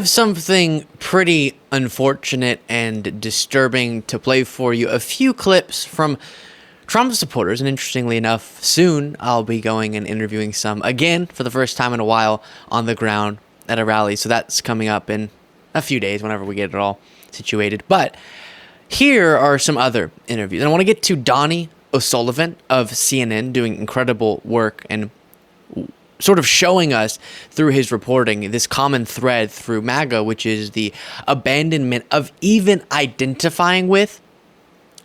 have something pretty unfortunate and disturbing to play for you. A few clips from Trump supporters, and interestingly enough, soon I'll be going and interviewing some again for the first time in a while on the ground at a rally. So that's coming up in a few days whenever we get it all situated. But here are some other interviews. And I want to get to Donnie O'Sullivan of CNN doing incredible work and sort of showing us through his reporting this common thread through MAGA, which is the abandonment of even identifying with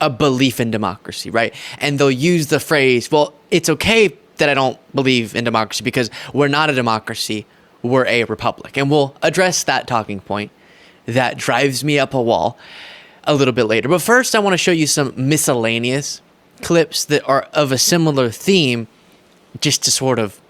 a belief in democracy, right? And they'll use the phrase, well, it's okay that I don't believe in democracy because we're not a democracy, we're a republic. And we'll address that talking point that drives me up a wall a little bit later. But first, I want to show you some miscellaneous clips that are of a similar theme just to sort of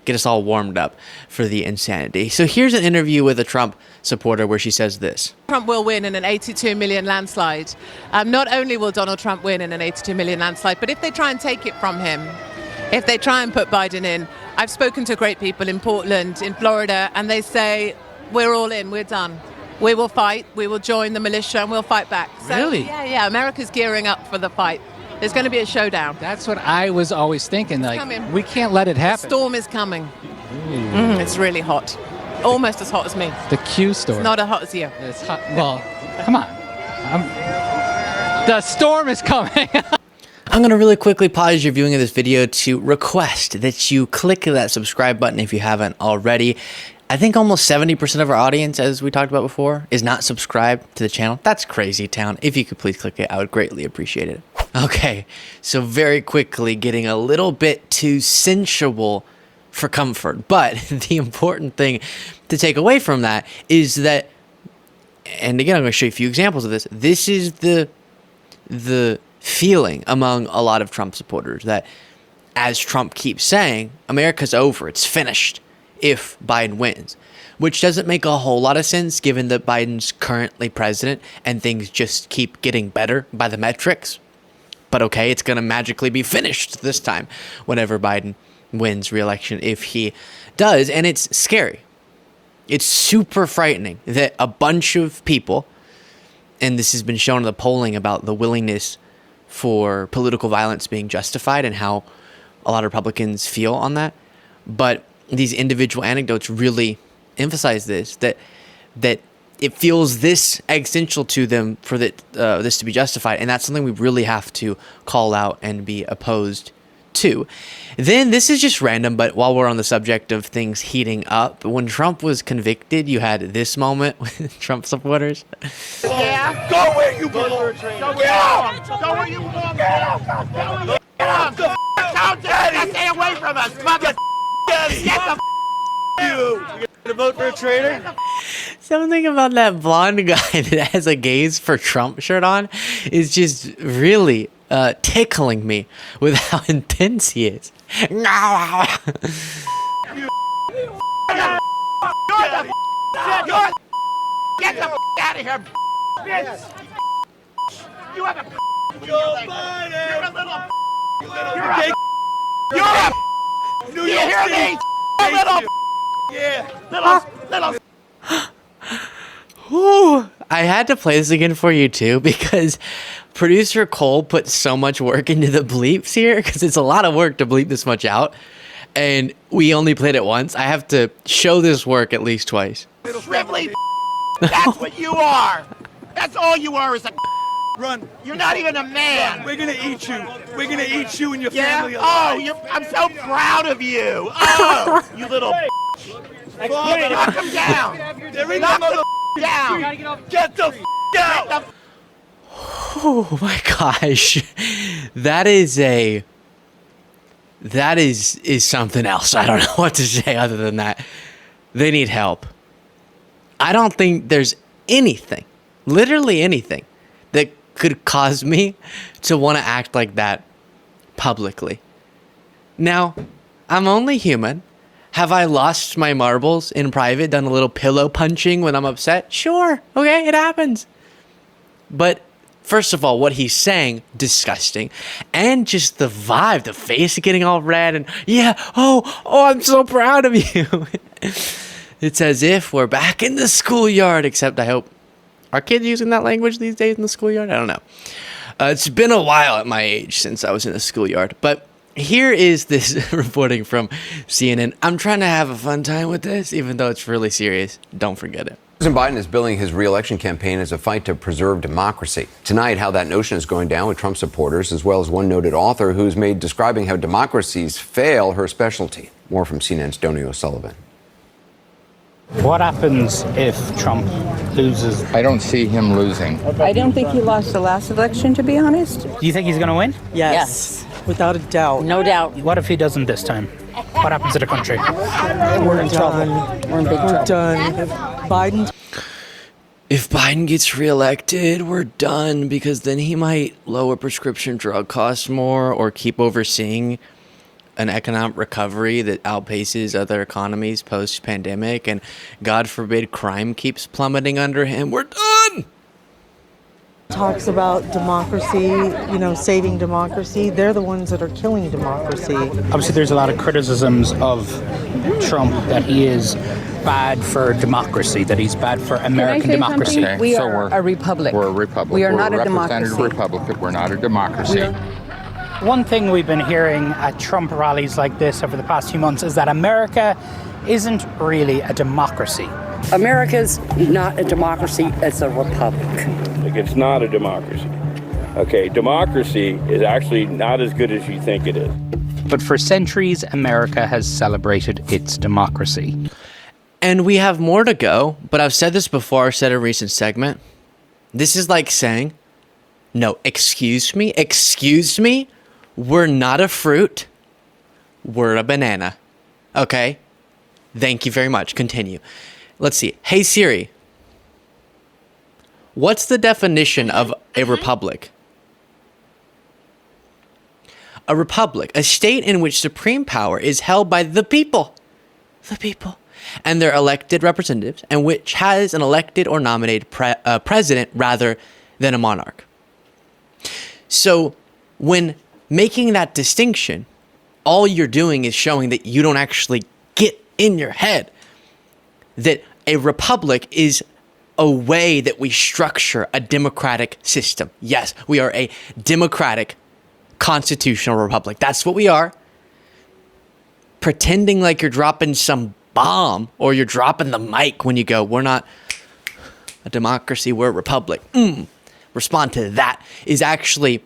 get us all warmed up for the insanity. So here's an interview with a Trump supporter where she says this. Trump will win in an 82 million landslide. Not only will Donald Trump win in an 82 million landslide, but if they try and take it from him, if they try and put Biden in, I've spoken to great people in Portland, in Florida, and they say, we're all in, we're done. We will fight, we will join the militia, and we'll fight back. So, Really? Yeah, America's gearing up for the fight. There's going to be a showdown. That's what I was always thinking. Like, coming. we can't let it happen. Storm is coming. It's really hot. Almost as hot as me. The Q story. Not as hot as you. It's hot. Well, come on. The storm is coming. I'm going to really quickly pause your viewing of this video to request that you click that subscribe button if you haven't already. I think almost 70% of our audience, as we talked about before, is not subscribed to the channel. That's crazy town. If you could please click it, I would greatly appreciate it. Okay, so very quickly getting a little bit too sensual for comfort. But the important thing to take away from that is that, and again, I'm going to show you a few examples of this. This is the feeling among a lot of Trump supporters that, as Trump keeps saying, America's over, it's finished if Biden wins, which doesn't make a whole lot of sense given that Biden's currently president and things just keep getting better by the metrics. But okay, it's going to magically be finished this time whenever Biden wins re-election, if he does. And it's scary. It's super frightening that a bunch of people, and this has been shown in the polling about the willingness for political violence being justified and how a lot of Republicans feel on that. But these individual anecdotes really emphasize this, that it feels this existential to them for this to be justified. And that's something we really have to call out and be opposed to. Then this is just random, but while we're on the subject of things heating up, when Trump was convicted, you had this moment with Trump supporters. Yeah. Go where you belong. Get out. Go where you belong. Get out. Get out. Stay away from us. Get the you gonna vote for a traitor? Something about that blonde guy that has a Gays for Trump shirt on is just really tickling me with how intense he is. Get the out of here, bitch! You have a Joe Biden! You're a little You're a New York City! You hear me? Little yeah! Little Ooh, I had to play this again for you too because producer Cole put so much work into the bleeps here because it's a lot of work to bleep this much out, and we only played it once. I have to show this work at least twice. Shrivelly. That's what you are. That's all you are is a Run. You're not even a man. We're gonna eat you. We're gonna eat you and your Yeah? family Oh, I'm so proud of you. Oh, you little knock him down. There ain't Knock no the down. Get the out. Oh my gosh, that is something else. I don't know what to say other than that. They need help. I don't think there's anything, literally anything, that could cause me to want to act like that publicly. Now, I'm only human. Have I lost my marbles in private, done a little pillow punching when I'm upset? Sure. Okay, it happens. But first of all, what he's saying, disgusting. And just the vibe, the face getting all red and, yeah, oh, I'm so proud of you. It's as if we're back in the schoolyard, except I hope, are kids using that language these days in the schoolyard? I don't know. It's been a while at my age since I was in the schoolyard, but here is this reporting from CNN. I'm trying to have a fun time with this, even though it's really serious. Don't forget it. President Biden is billing his re-election campaign as a fight to preserve democracy. Tonight, how that notion is going down with Trump supporters, as well as one noted author who's made describing how democracies fail her specialty. More from CNN's Donny O'Sullivan. What happens if Trump loses? I don't see him losing. I don't think he lost the last election, to be honest. Do you think he's going to win? Yes. Without a doubt. No doubt. What if he doesn't this time? What happens to the country? We're in trouble. We're in big trouble. We're done. If Biden gets reelected, we're done, because then he might lower prescription drug costs more or keep overseeing an economic recovery that outpaces other economies post-pandemic, and God forbid crime keeps plummeting under him. We're done! Talks about democracy, saving democracy. They're the ones that are killing democracy. Obviously, there's a lot of criticisms of Trump that he is bad for democracy, that he's bad for American democracy. Okay, we are a republic. We're a republic. We are we're not a representative democracy. republic. We're not a democracy. One thing we've been hearing at Trump rallies like this over the past few months is that America isn't really a democracy. America's not a democracy, it's a republic. It's not a democracy. Okay, democracy is actually not as good as you think it is. But for centuries, America has celebrated its democracy. And we have more to go, but I've said this before, I said in a recent segment. This is like saying, no, excuse me, we're not a fruit, we're a banana. Okay? Thank you very much. Continue. Let's see. Hey Siri, what's the definition of a republic? A republic, a state in which supreme power is held by the people. The people. And their elected representatives, and which has an elected or nominated president rather than a monarch. So when making that distinction, all you're doing is showing that you don't actually get in your head that a republic is a way that we structure a democratic system. Yes, we are a democratic constitutional republic. That's what we are. Pretending like you're dropping some bomb or you're dropping the mic when you go, we're not a democracy, we're a republic. Respond to that is actually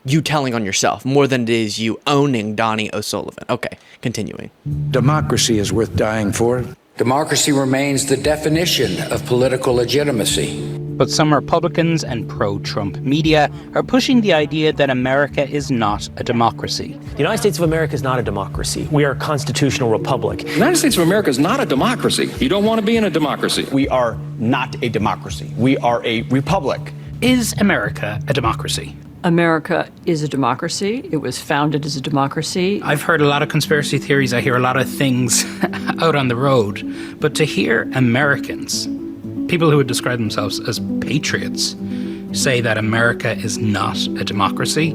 you telling on yourself more than it is you owning Donny O'Sullivan. Okay, continuing. Democracy is worth dying for. Democracy remains the definition of political legitimacy. But some Republicans and pro-Trump media are pushing the idea that America is not a democracy. The United States of America is not a democracy. We are a constitutional republic. The United States of America is not a democracy. You don't want to be in a democracy. We are not a democracy. We are a republic. Is America a democracy? America is a democracy. It was founded as a democracy. I've heard a lot of conspiracy theories. I hear a lot of things out on the road. But to hear Americans, people who would describe themselves as patriots, say that America is not a democracy,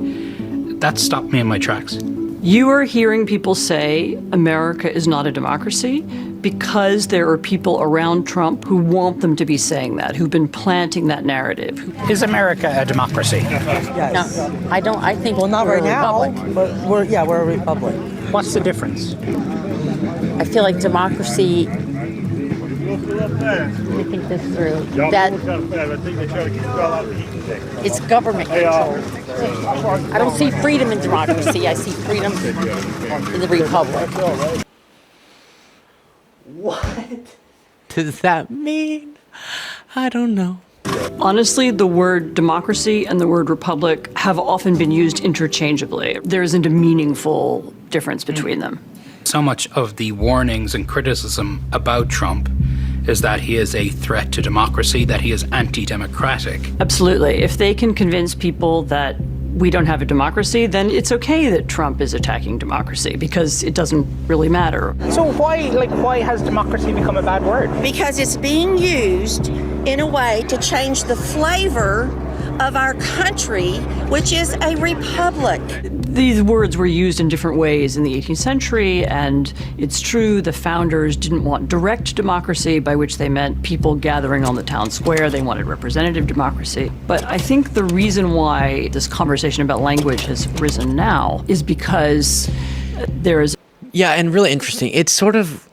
that stopped me in my tracks. You are hearing people say America is not a democracy because there are people around Trump who want them to be saying that, who've been planting that narrative. Is America a democracy? Yes. No, I don't. I think not we're right now, republic. but we're a republic. What's the difference? I feel like democracy. Let me think this through. That it's government control. I don't see freedom in democracy. I see freedom in the republic. What does that mean? I don't know. Honestly, the word democracy and the word republic have often been used interchangeably. There isn't a meaningful difference between them. So much of the warnings and criticism about Trump is that he is a threat to democracy, that he is anti-democratic. Absolutely. If they can convince people that we don't have a democracy, then it's okay that Trump is attacking democracy because it doesn't really matter. So why has democracy become a bad word? Because it's being used in a way to change the flavor of our country, which is a republic. These words were used in different ways in the 18th century, and it's true the founders didn't want direct democracy, by which they meant people gathering on the town square. They wanted representative democracy. But I think the reason why this conversation about language has risen now is because there is... Yeah, and really interesting. It's sort of...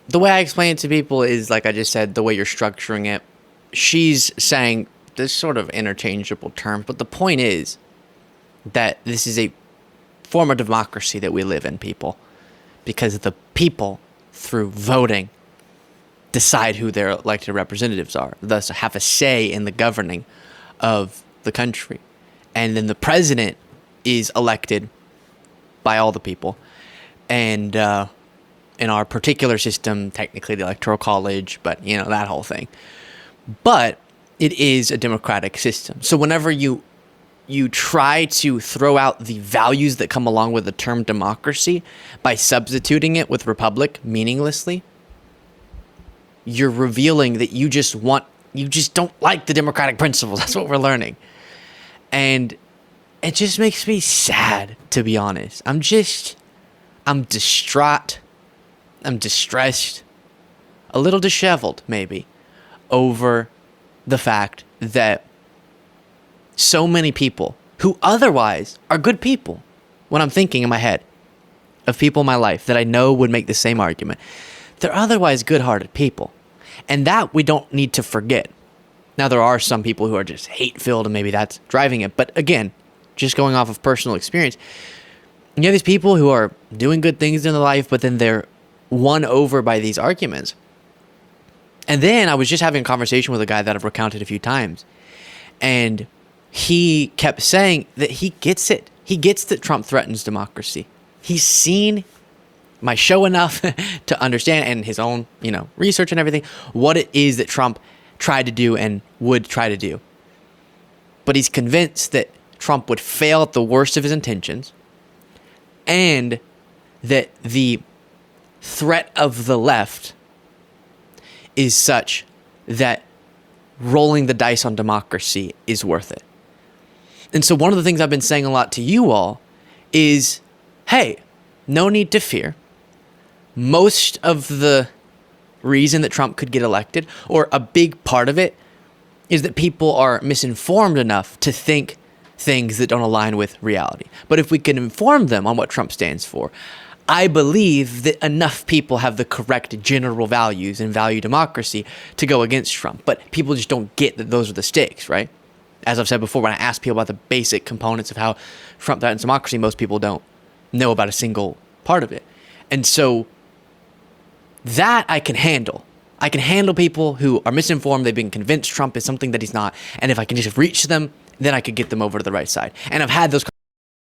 The way I explain it to people is, like I just said, the way you're structuring it. She's saying this sort of interchangeable term, but the point is that this is a form of democracy that we live in, people, because the people, through voting, decide who their elected representatives are, thus have a say in the governing of the country. And then the president is elected by all the people. And in our particular system, technically the Electoral College, but, you know, that whole thing. But it is a democratic system. So whenever you try to throw out the values that come along with the term democracy by substituting it with republic meaninglessly, you're revealing that you just don't like the democratic principles. That's what we're learning. And it just makes me sad, to be honest. I'm distraught. I'm distressed. A little disheveled, maybe, over the fact that so many people who otherwise are good people, when I'm thinking in my head of people in my life that I know would make the same argument, they're otherwise good-hearted people. And that we don't need to forget. Now, there are some people who are just hate-filled, and maybe that's driving it. But again, just going off of personal experience, you have these people who are doing good things in their life, but then they're won over by these arguments. And then I was just having a conversation with a guy that I've recounted a few times, and he kept saying that he gets it. He gets that Trump threatens democracy. He's seen my show enough to understand, and his own, research and everything, what it is that Trump tried to do and would try to do. But he's convinced that Trump would fail at the worst of his intentions, and that the threat of the left is such that rolling the dice on democracy is worth it. And so one of the things I've been saying a lot to you all is, hey, no need to fear. Most of the reason that Trump could get elected, or a big part of it, is that people are misinformed enough to think things that don't align with reality. But if we can inform them on what Trump stands for, I believe that enough people have the correct general values and value democracy to go against Trump. But people just don't get that those are the stakes, right? As I've said before, when I ask people about the basic components of how Trump threatens democracy, most people don't know about a single part of it. And so that I can handle. I can handle people who are misinformed. They've been convinced Trump is something that he's not. And if I can just reach them, then I could get them over to the right side. And I've had those